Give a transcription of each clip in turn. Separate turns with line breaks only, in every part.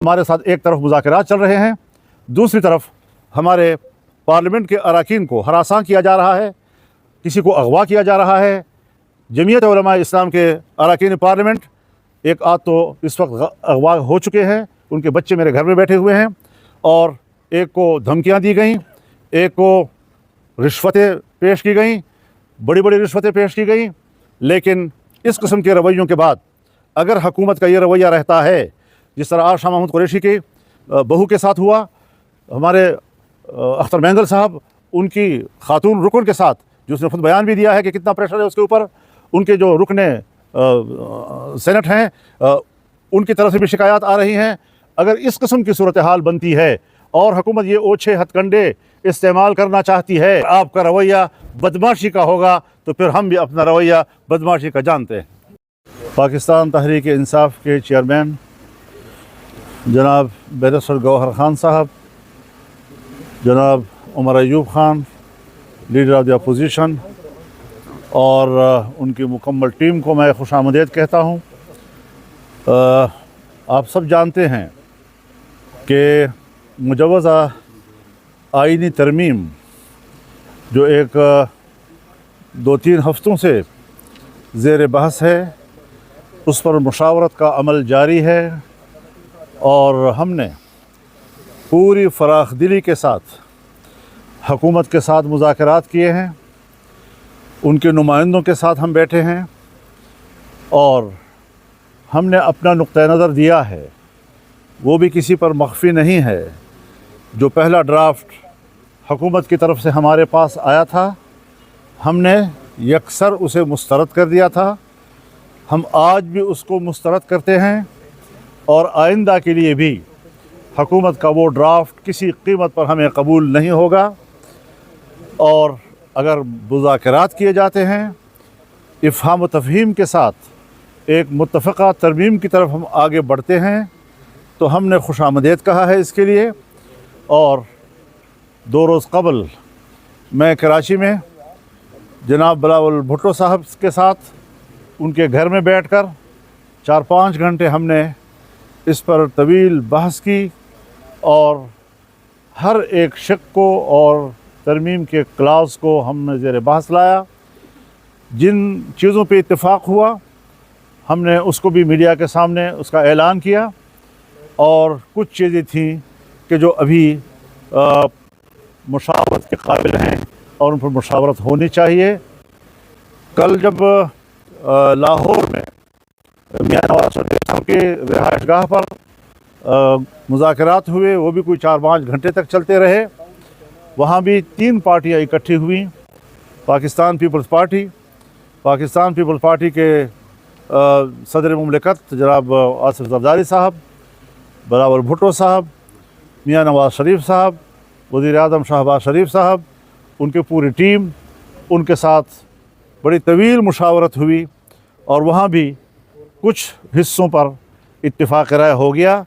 हमारे साथ एक तरफ मुज़ाकरात चल रहे हैं, दूसरी तरफ हमारे पार्लियामेंट के अरकान को हरासा किया जा रहा है, किसी को अगवा किया जा रहा है। जमीयत उलमा इस्लाम के अरकान पार्लियामेंट एक आध तो इस वक्त अगवा हो चुके हैं, उनके बच्चे मेरे घर में बैठे हुए हैं, और एक को धमकियां दी गई, एक को रिश्वतें पेश की गई, बड़ी बड़ी रिश्वतें पेश की गई। लेकिन इस किस्म के रवैयों के बाद अगर हुकूमत का ये रवैया रहता है, जिस तरह आज शाह महमूद कुरैशी के बहू के साथ हुआ, हमारे अख्तर मैंगल साहब उनकी खातून रुकन के साथ, जो उसने खुद बयान भी दिया है कि कितना प्रेशर है उसके ऊपर, उनके जो रुकने सेनेट हैं उनकी तरफ से भी शिकायत आ रही हैं। अगर इस किस्म की सूरत हाल बनती है और हुकूमत ये ओछे हथकंडे इस्तेमाल करना चाहती है, आपका रवैया बदमाशी का होगा, तो फिर हम भी अपना रवैया बदमाशी का जानते हैं। पाकिस्तान तहरीक इंसाफ के चेयरमैन जनाब बैरिस्टर गौहर खान साहब, जनाब Umar Ayub Khan leader of the opposition, और उनकी मुकम्मल टीम को मैं खुशामदीद कहता हूँ। आप सब जानते हैं कि मुजव्वज़ा आइनी तरमीम जो एक 2-3 हफ्तों से ज़ेर बहस है, उस पर मुशावरत का अमल जारी है, और हमने पूरी फराख दिली के साथ हुकूमत के साथ मुज़ाकरात किए हैं, उनके नुमाइंदों के साथ हम बैठे हैं, और हमने अपना नुक्ता नज़र दिया है, वो भी किसी पर मख्फी नहीं है। जो पहला ड्राफ्ट हुकूमत की तरफ से हमारे पास आया था, हमने यकसर उसे मुस्तरद कर दिया था। हम आज भी उसको मुस्तरद करते हैं, और आइंदा के लिए भी हुकूमत का वो ड्राफ्ट किसी कीमत पर हमें कबूल नहीं होगा। और अगर मुज़ाकरात किए जाते हैं इफ़हाम व तफ़हीम के साथ एक मुत्तफ़क़ा तरमीम की तरफ हम आगे बढ़ते हैं, तो हमने खुशामदीद कहा है इसके लिए। और 2 रोज़ कबल मैं कराची में जनाब बिलावल भुट्टो साहब के साथ उनके घर में बैठकर 4-5 घंटे हमने इस पर तवील बहस की, और हर एक शक को और तरमीम के क्लास को हमने ज़ेर बहस लाया। जिन चीज़ों पे इत्तेफाक हुआ हमने उसको भी मीडिया के सामने उसका ऐलान किया, और कुछ चीज़ें थीं कि जो अभी मुशावरत के काबिल हैं और उन पर मुशावरत होनी चाहिए। कल जब लाहौर में मियां नवाज शरीफ साहब के रिहाइशगाह पर मुज़ाकरात हुए, वो भी कोई 4-5 घंटे तक चलते रहे। वहाँ भी 3 पार्टियाँ इकट्ठी हुई, पाकिस्तान पीपल्स पार्टी के सदर मुमलिकत जनाब आसिफ ज़रदारी साहब, बिलावल भुट्टो साहब, मियां नवाज शरीफ साहब, वज़ीर आज़म शहबाज शरीफ साहब, उनकी पूरी टीम, उनके साथ बड़ी तवील मुशावरत हुई, और वहाँ भी कुछ हिस्सों पर इत्तिफाक़ राय हो गया।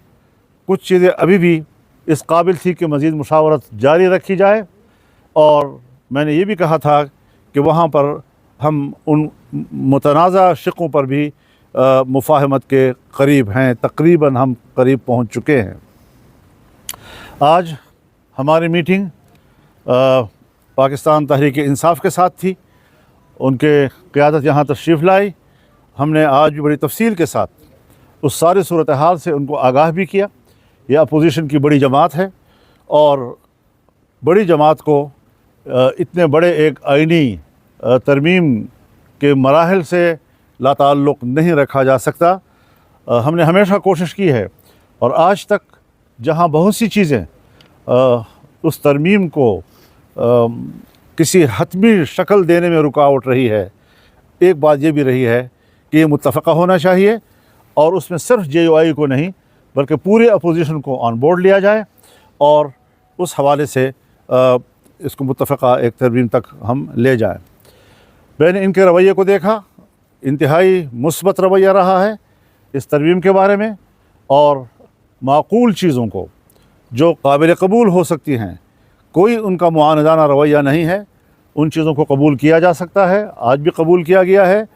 कुछ चीज़ें अभी भी इस काबिल थी कि मज़ीद मुशावरत जारी रखी जाए, और मैंने ये भी कहा था कि वहाँ पर हम उन मुतनाज़ा शिकों पर भी मुफ़ाहमत के करीब हैं, तकरीबन हम करीब पहुँच चुके हैं। आज हमारी मीटिंग पाकिस्तान तहरीक इंसाफ के साथ थी, उनके क़यादत यहाँ तशरीफ़ लाई। हमने आज भी बड़ी तफसील के साथ उस सारी सूरत हाल से उनको आगाह भी किया। यह अपोजिशन की बड़ी जमात है, और बड़ी जमात को इतने बड़े एक आइनी तरमीम के मराहल से लाताल्लुक़ नहीं रखा जा सकता। हमने हमेशा कोशिश की है, और आज तक जहाँ बहुत सी चीज़ें उस तरमीम को किसी हतमी शक्ल देने में रुकावट रही है, एक बात ये भी रही है कि ये मुत्तफ़क़ा होना चाहिए, और उसमें सिर्फ JUI को नहीं बल्कि पूरे अपोजिशन को ऑन बोर्ड लिया जाए, और उस हवाले से इसको मुत्तफ़क़ा एक तरमीम तक हम ले जाएं। मैंने इनके रवैये को देखा, इंतहाई मुस्बत रवैया रहा है इस तरमीम के बारे में, और माकूल चीज़ों को जो काबिल कबूल हो सकती हैं, कोई उनका मुआनदाना रवैया नहीं है, उन चीज़ों को कबूल किया जा सकता है, आज भी कबूल किया गया है।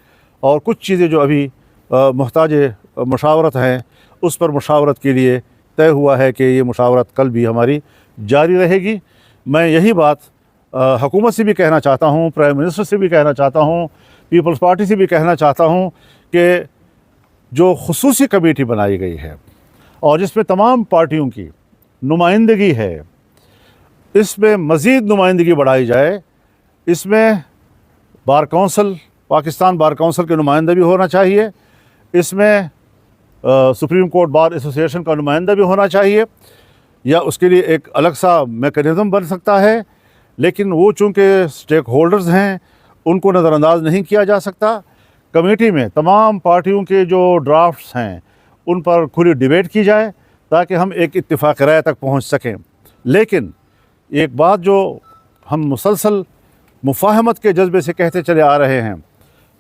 और कुछ चीज़ें जो अभी मुहताज मशावरत हैं, उस पर मशावरत के लिए तय हुआ है कि ये मुशावरत कल भी हमारी जारी रहेगी। मैं यही बात हुकूमत से भी कहना चाहता हूँ, प्राइम मिनिस्टर से भी कहना चाहता हूँ, पीपल्स पार्टी से भी कहना चाहता हूँ कि जो खुसूसी कमेटी बनाई गई है और जिसमें तमाम पार्टियों की नुमाइंदगी है, इसमें मज़ीद नुमाइंदगी बढ़ाई जाए। इसमें bar council, Pakistan bar council के नुमाइंदा भी होना चाहिए, इसमें सुप्रीम कोर्ट बार एसोसिएशन का नुमाइंदा भी होना चाहिए, या उसके लिए एक अलग सा मेकनिज़म बन सकता है। लेकिन वो चूँकि स्टेक होल्डर्स हैं, उनको नज़रअंदाज नहीं किया जा सकता। कमेटी में तमाम पार्टियों के जो ड्राफ्ट्स हैं उन पर खुली डिबेट की जाए ताकि हम एक इत्तिफाक राय तक पहुँच सकें। लेकिन एक बात जो हम मुसलसल मुफाहमत के जज्बे से कहते चले आ रहे हैं,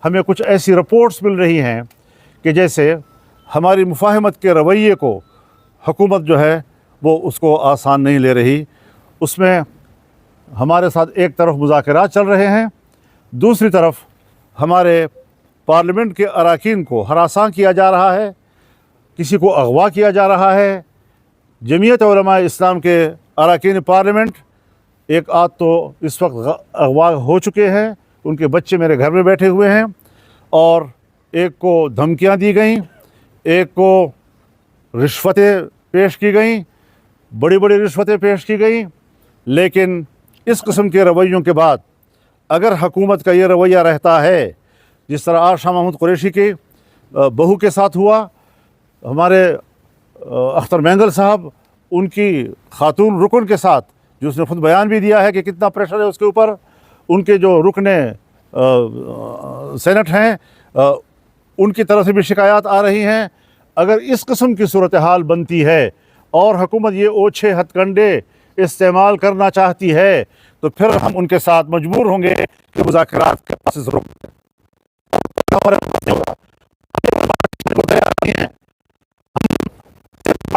हमें कुछ ऐसी रिपोर्ट्स मिल रही हैं कि जैसे हमारी मुफाहमत के रवैये को हुकूमत जो है वो उसको आसान नहीं ले रही। उसमें हमारे साथ एक तरफ मुज़ाकरात चल रहे हैं, दूसरी तरफ हमारे पार्लियामेंट के अरकान को हरासां किया जा रहा है, किसी को अगवा किया जा रहा है। जमीयत उलमा इस्लाम के अरकान पार्लियामेंट एक आध तो इस वक्त अगवा हो चुके हैं, उनके बच्चे मेरे घर में बैठे हुए हैं, और एक को धमकियां दी गईं, एक को रिश्वतें पेश की गईं, बड़ी बड़ी रिश्वतें पेश की गईं। लेकिन इस किस्म के रवैयों के बाद अगर हुकूमत का ये रवैया रहता है, जिस तरह आज शाह महमूद कुरैशी के बहू के साथ हुआ, हमारे अख्तर मैंगल साहब उनकी खातून रुकन के साथ, जो उसने खुद बयान भी दिया है कि कितना प्रेशर है उसके ऊपर, उनके जो रुकने सेनेट हैं उनकी तरफ से भी शिकायत आ रही हैं। अगर इस किस्म की सूरत हाल बनती है और हुकूमत ये ओछे हथकंडे इस्तेमाल करना चाहती है, तो फिर हम उनके साथ मजबूर होंगे कि मुज़ाकरात के प्रोसेस रोक दें।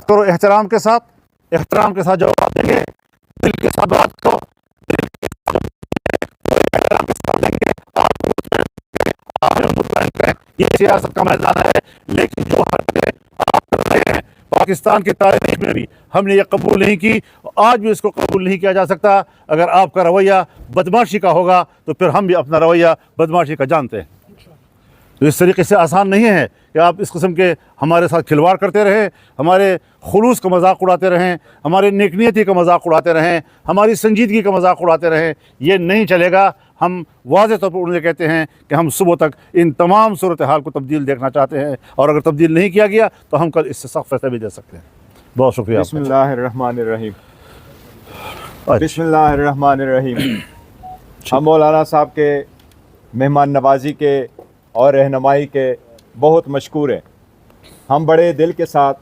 करो एहतराम के साथ जवाब देंगे, दिल के साथ बात करो, दिल के साथ एहतराम के साथ देंगे। ये सियासत का मैदान है, लेकिन जो हरकतें आप कर रहे हैं पाकिस्तान की तारीख में भी हमने ये कबूल नहीं की, आज भी इसको कबूल नहीं किया जा सकता। अगर आपका रवैया बदमाशी का होगा तो फिर हम भी अपना रवैया बदमाशी का जानते हैं। तो इस तरीके से आसान नहीं है कि आप इस किस्म के हमारे साथ खिलवाड़ करते रहें, हमारे खुलूस का मजाक उड़ाते रहें, हमारे नेकनियती का मजाक उड़ाते रहें, हमारी संजीदगी का मजाक उड़ाते रहें। ये नहीं चलेगा। हम वाज़ेह तौर पर उन्हें कहते हैं कि हम सुबह तक इन तमाम सूरत हाल को तब्दील देखना चाहते हैं, और अगर तब्दील नहीं किया गया तो हम कल इससे सख्त फैसला भी दे सकते हैं। बहुत शुक्रिया।
बिस्मिल्लाहिर्रहमानिर्रहीम। बिस्मिल्लाहिर्रहमानिर्रहीम। हम मौलाना साहब के मेहमान नवाजी के और रहनुमाई के बहुत मशकूर हैं। हम बड़े दिल के साथ